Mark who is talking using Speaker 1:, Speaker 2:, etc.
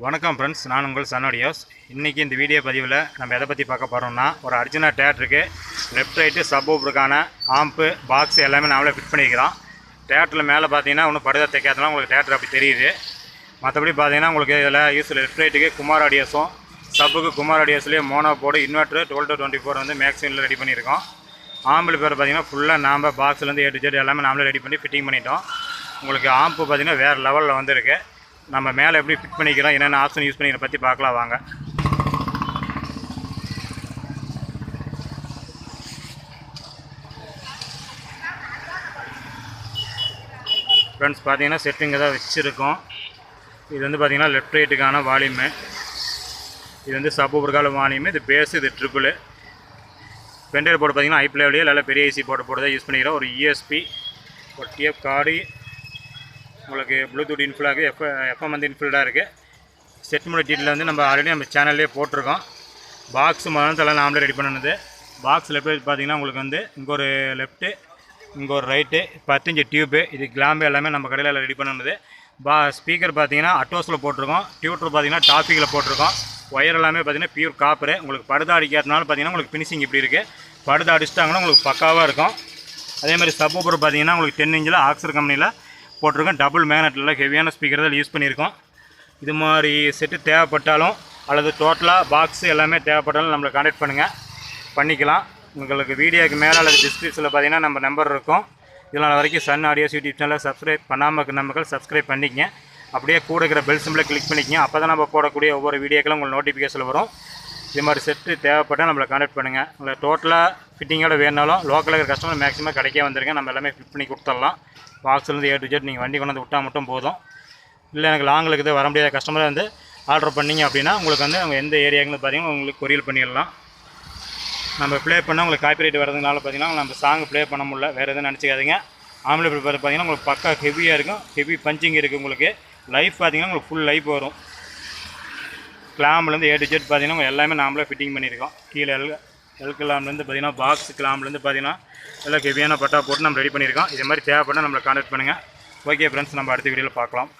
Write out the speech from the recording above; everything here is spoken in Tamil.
Speaker 1: வணக்கம் ஃப்ரெண்ட்ஸ், நான் உங்கள் சன்னோடியோஸ். இன்றைக்கி இந்த வீடியோ பதிவில் நம்ம எதை பற்றி பார்க்க போகிறோம்னா, ஒரு அர்ஜுனா தேட்டருக்கு லெஃப்ட் ரைட்டு சப்வூஃபருக்கான ஆம்பு பாக்ஸ் எல்லாமே நாமளே ஃபிட் பண்ணிக்கிறோம். தேட்டரில் மேலே பார்த்தீங்கன்னா ஒன்றும் படுதா தைக்காதனால உங்களுக்கு தேட்டர் அப்படி தெரியுது. மற்றபடி பார்த்தீங்கன்னா உங்களுக்கு இதில் யூஸ் லெஃப்ட் ரைட்டுக்கு குமார் ஆடியோஸும் சப்புக்கு குமார் ஆடியோஸ்லேயே மோனோ போர்டு இன்வெர்ட்ரு 12 to 24 வந்து மேக்ஸிமில் ரெடி பண்ணியிருக்கோம். ஆம்பிள் பேர் பார்த்தீங்கன்னா ஃபுல்லாக நாம் பாக்ஸ்லேருந்து A to Z எல்லாமே நாமளே ரெடி பண்ணி ஃபிட்டிங் பண்ணிட்டோம். உங்களுக்கு ஆம்பு பார்த்தீங்கன்னா வேறு லெவலில் வந்துருக்கு. நம்ம மேலே எப்படி ஃபிட் பண்ணிக்கிறோம், என்னென்ன ஆப்ஷன் யூஸ் பண்ணிக்கிற பற்றி பார்க்கலாம் வாங்க. ஃப்ரெண்ட்ஸ் பார்த்தீங்கன்னா செட்டிங்கை தான் வச்சுருக்கோம். இது வந்து பார்த்தீங்கன்னா லெஃப்ட் ரைட்டுக்கான வால்யூமு, இது வந்து சப்வூஃபருக்கான வால்யூமு, இது பேஸு, இது ட்ரிபிள். பென்ட்ரைவ் போர்டு பார்த்தீங்கன்னா ஐ பிளேவிலேயே இல்லை பெரிய ஐசி போர்டு தான் யூஸ் பண்ணிக்கிறோம். ஒரு ESP, ஒரு டிஎஃப் கார்டு, உங்களுக்கு ப்ளூடூத் இன்ஃபில்லாக எஃப்எம் வந்து இன்ஃபில்டாக இருக்குது. செட் முறை டீட்டில் வந்து நம்ம ஆல்ரெடி நம்ம சேனல்லே போட்டிருக்கோம். பாக்ஸ் முதல்ல நாமளே ரெடி பண்ணுனது. பாக்ஸ் லெஃப்ட் பார்த்தீங்கன்னா உங்களுக்கு வந்து இங்கே ஒரு லெஃப்ட்டு, இங்கே ஒரு ரைட்டு, 15 டியூப்பு, இது கிளாம்பு எல்லாமே நம்ம கடையில் ரெடி பண்ணுனது. ஸ்பீக்கர் பார்த்தீங்கன்னா அட்டோஸில் போட்டிருக்கோம். டியூட்டர் பார்த்தீங்கன்னா டாப்பிக்கில் போட்டிருக்கோம். ஒயர் எல்லாமே பார்த்தீங்கன்னா பியூர் காப்பரு. உங்களுக்கு படுதா அடிக்காதனால பார்த்தீங்கன்னா உங்களுக்கு ஃபினிஷிங் இப்படி இருக்குது. படுதா அடிச்சிட்டாங்கன்னா உங்களுக்கு பக்காவாக இருக்கும். அதேமாதிரி சப்வூஃபர் பார்த்தீங்கன்னா உங்களுக்கு 10 இன்ச்சில் ஆக்சர் கம்பெனியில் போட்டிருக்கோம். டபுள் மேக்னெட்டில் ஹெவியான ஸ்பீக்கர் தான் யூஸ் பண்ணியிருக்கோம். இது மாதிரி செட்டு தேவைப்பட்டாலும் அல்லது டோட்டலாக பாக்ஸு எல்லாமே தேவைப்பட்டாலும் நம்மளை கான்டாக்ட் பண்ணுங்கள், பண்ணிக்கலாம். உங்களுக்கு வீடியோக்கு மேலே அல்லது டிஸ்கிரிப்ஷனில் பார்த்தீங்கன்னா நம்ம நம்பர் இருக்கும். இதனால் வரைக்கும் சன் ஆடியோஸ் யூடியூப் சேனலில் சப்ஸ்கிரைப் பண்ணாமல் இருக்கிற நம்பர்கள் சப்ஸ்கிரைப் பண்ணிக்கங்க. அப்படியே கூட இருக்கிற பெல் சிம்பிளை கிளிக் பண்ணிக்கங்க. அப்போ தான் நம்ம போடக்கூடிய ஒவ்வொரு வீடியோக்களும் உங்களுக்கு நோட்டிஃபிகேஷன் வரும். இது மாதிரி செட்டு தேவைப்பட்டால் நம்மளை கான்டாக்ட் பண்ணுங்கள். உங்களுக்கு டோட்டலாக ஃபிட்டிங்கோட வேணாலும் லோக்கலில் இருக்கிற கஸ்டமர் மேக்ஸிமம் கிடைக்கே வந்துருங்க. நம்ம எல்லாமே ஃபிட் பண்ணி கொடுத்துடலாம். பாக்ஸ்லேருந்து A to Z நீங்கள் வண்டி கொண்டு வந்து விட்டால் மட்டும் போதும். இல்லை எனக்கு லாங்கில் இருக்குது வர முடியாத கஸ்டமரை வந்து ஆர்டர் பண்ணிங்க அப்படின்னா உங்களுக்கு வந்து அவங்க எந்த ஏரியாவுன்னு பார்த்தீங்கன்னா உங்களுக்கு கொரியல் பண்ணிடலாம். நம்ம ப்ளே பண்ணால் உங்களுக்கு காப்பிரைட் வரதுனால பார்த்தீங்கன்னா நம்ம சாங் ப்ளே பண்ண முடியல, வேறு எதுவும் நினச்சிக்காதீங்க. ஆம்பளை ப்ரிப்பேர் பார்த்தீங்கன்னா உங்களுக்கு பக்கா ஹெவியாக இருக்கும். ஹெவி பஞ்சிங் இருக்குது. உங்களுக்கு லைஃப் பார்த்தீங்கன்னா உங்களுக்கு ஃபுல் லைஃப் வரும். கிளாம்லேருந்து A to Z பார்த்தீங்கன்னா எல்லாமே நாமளே ஃபிட்டிங் பண்ணியிருக்கோம். கீழே கிளாம்லேருந்து பார்த்தீங்கன்னா பாக்ஸ் கிளாம்லேருந்து பார்த்தீங்கன்னா எல்லாம் ஹெவியான பட்டா போட்டு நம்ம ரெடி பண்ணியிருக்கோம். இது மாதிரி தேவைப்பட்டால் நம்மளை கான்டாக்ட் பண்ணுங்கள். ஓகே ஃப்ரெண்ட்ஸ், நம்ம அடுத்த வீடியோவில் பார்க்கலாம்.